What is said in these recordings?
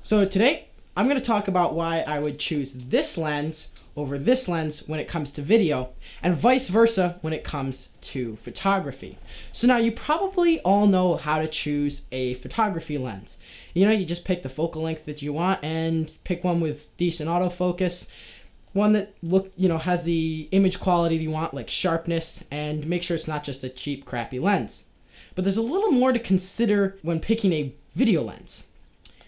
So today I'm going to talk about why I would choose this lens over this lens when it comes to video, and vice versa when it comes to photography. So now you probably all know how to choose a photography lens. You just pick the focal length that you want and pick one with decent autofocus, one that has the image quality that you want, like sharpness, and make sure it's not just a cheap, crappy lens. But there's a little more to consider when picking a video lens.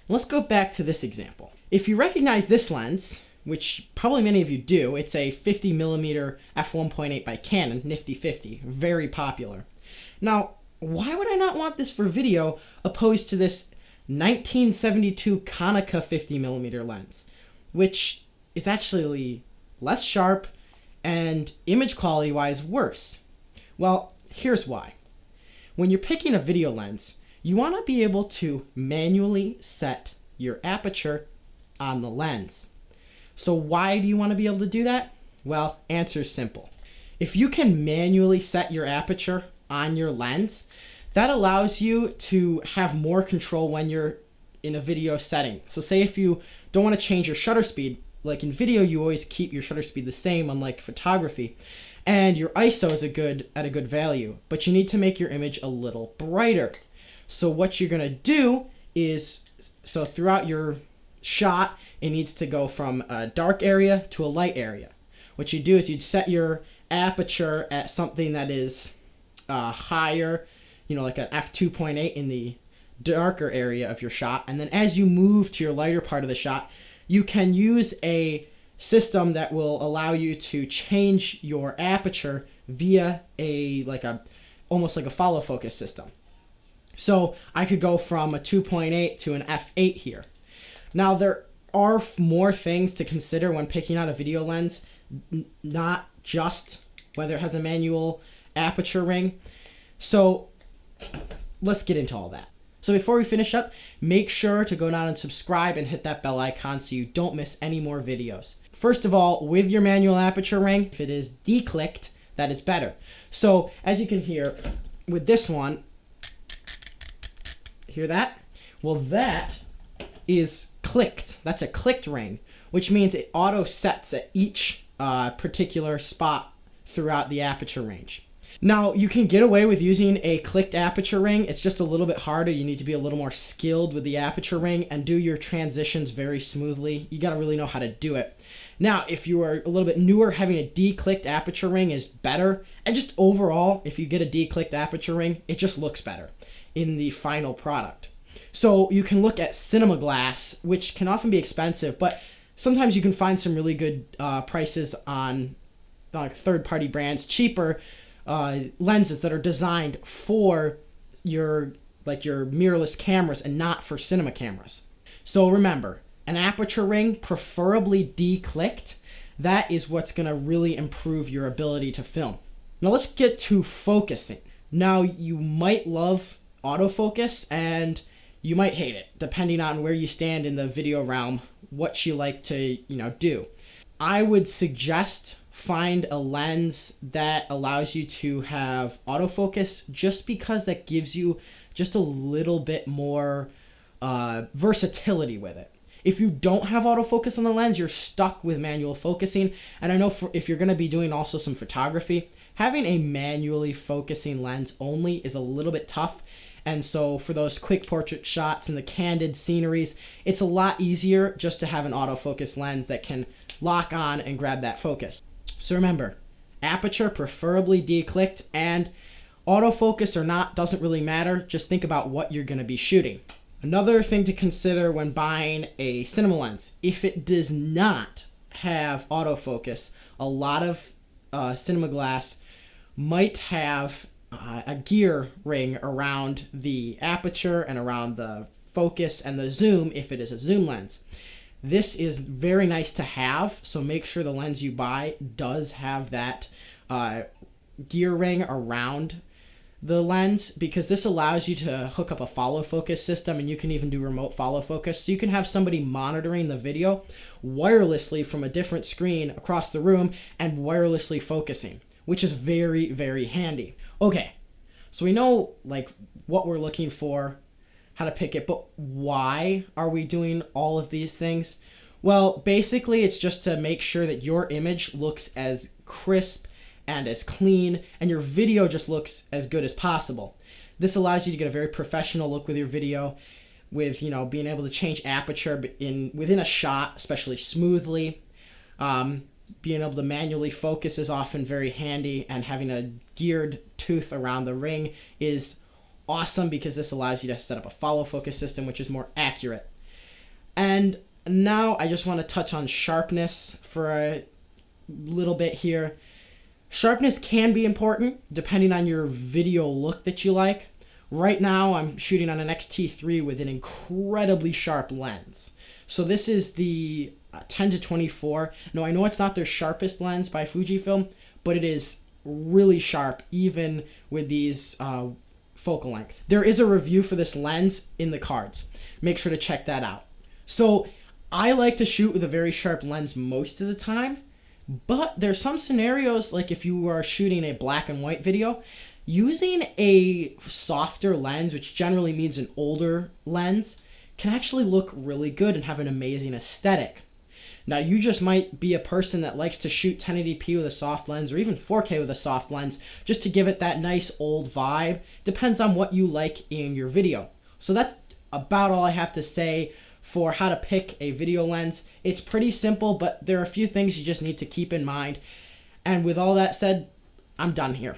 Let's go back to this example. If you recognize this lens, which probably many of you do, it's a 50mm f1.8 by Canon, nifty 50, very popular. Now, why would I not want this for video opposed to this 1972 Konica 50mm lens, which is actually less sharp and image quality wise worse? Well, here's why. When you're picking a video lens, you want to be able to manually set your aperture on the lens. So why do you want to be able to do that? Well, answer is simple. If you can manually set your aperture on your lens, that allows you to have more control when you're in a video setting. So say if you don't want to change your shutter speed, like in video you always keep your shutter speed the same, unlike photography, and your ISO is at a good value, but you need to make your image a little brighter. So what you're going to do is, so throughout your shot, it needs to go from a dark area to a light area. What you do is you'd set your aperture at something that is higher, like an f2.8 in the darker area of your shot. And then as you move to your lighter part of the shot, you can use a system that will allow you to change your aperture via almost like a follow focus system. So I could go from a 2.8 to an f8 here. Now there are more things to consider when picking out a video lens, not just whether it has a manual aperture ring. So let's get into all that. So before we finish up, make sure to go down and subscribe and hit that bell icon so you don't miss any more videos. First of all, with your manual aperture ring, if it is declicked, that is better. So as you can hear with this one, hear that? Well, that is clicked. That's a clicked ring, which means it auto sets at each particular spot throughout the aperture range. Now, you can get away with using a clicked aperture ring. It's just a little bit harder. You need to be a little more skilled with the aperture ring and do your transitions very smoothly. You got to really know how to do it. Now, if you are a little bit newer, having a declicked aperture ring is better. And just overall, if you get a declicked aperture ring, it just looks better in the final product. So you can look at cinema glass, which can often be expensive, but sometimes you can find some really good prices on third-party brands, cheaper lenses that are designed for your mirrorless cameras and not for cinema cameras. So remember, an aperture ring, preferably declicked, that is what's going to really improve your ability to film. Now let's get to focusing. Now you might love autofocus and you might hate it, depending on where you stand in the video realm, what you like to, do. I would suggest find a lens that allows you to have autofocus, just because that gives you just a little bit more versatility with it. If you don't have autofocus on the lens, you're stuck with manual focusing. And I know if you're going to be doing also some photography, having a manually focusing lens only is a little bit tough. And so for those quick portrait shots and the candid sceneries, it's a lot easier just to have an autofocus lens that can lock on and grab that focus. So remember, aperture preferably declicked, and autofocus or not doesn't really matter. Just think about what you're going to be shooting. Another thing to consider when buying a cinema lens, if it does not have autofocus, a lot of cinema glass might have a gear ring around the aperture and around the focus and the zoom if it is a zoom lens. This is very nice to have, so make sure the lens you buy does have that gear ring around the lens, because this allows you to hook up a follow focus system, and you can even do remote follow focus. So you can have somebody monitoring the video wirelessly from a different screen across the room and wirelessly focusing, which is very, very handy. Okay, so we know what we're looking for how to pick it. But why are we doing all of these things? Well, basically it's just to make sure that your image looks as crisp and as clean, and your video just looks as good as possible. This allows you to get a very professional look with your video, with, you know, being able to change aperture within a shot, especially smoothly. Being able to manually focus is often very handy, and having a geared tooth around the ring is awesome because this allows you to set up a follow focus system, which is more accurate. And now I just want to touch on sharpness for a little bit here. Sharpness can be important depending on your video look that you like. Right now I'm shooting on an X-T3 with an incredibly sharp lens. So this is the 10-24. Now I know it's not their sharpest lens by Fujifilm, but it is really sharp even with these focal lengths. There is a review for this lens in the cards. Make sure to check that out. So I like to shoot with a very sharp lens most of the time, but there's some scenarios, like if you are shooting a black and white video, using a softer lens, which generally means an older lens, can actually look really good and have an amazing aesthetic. Now, you just might be a person that likes to shoot 1080p with a soft lens, or even 4K with a soft lens, just to give it that nice old vibe. Depends on what you like in your video. So that's about all I have to say for how to pick a video lens. It's pretty simple, but there are a few things you just need to keep in mind. And with all that said, I'm done here.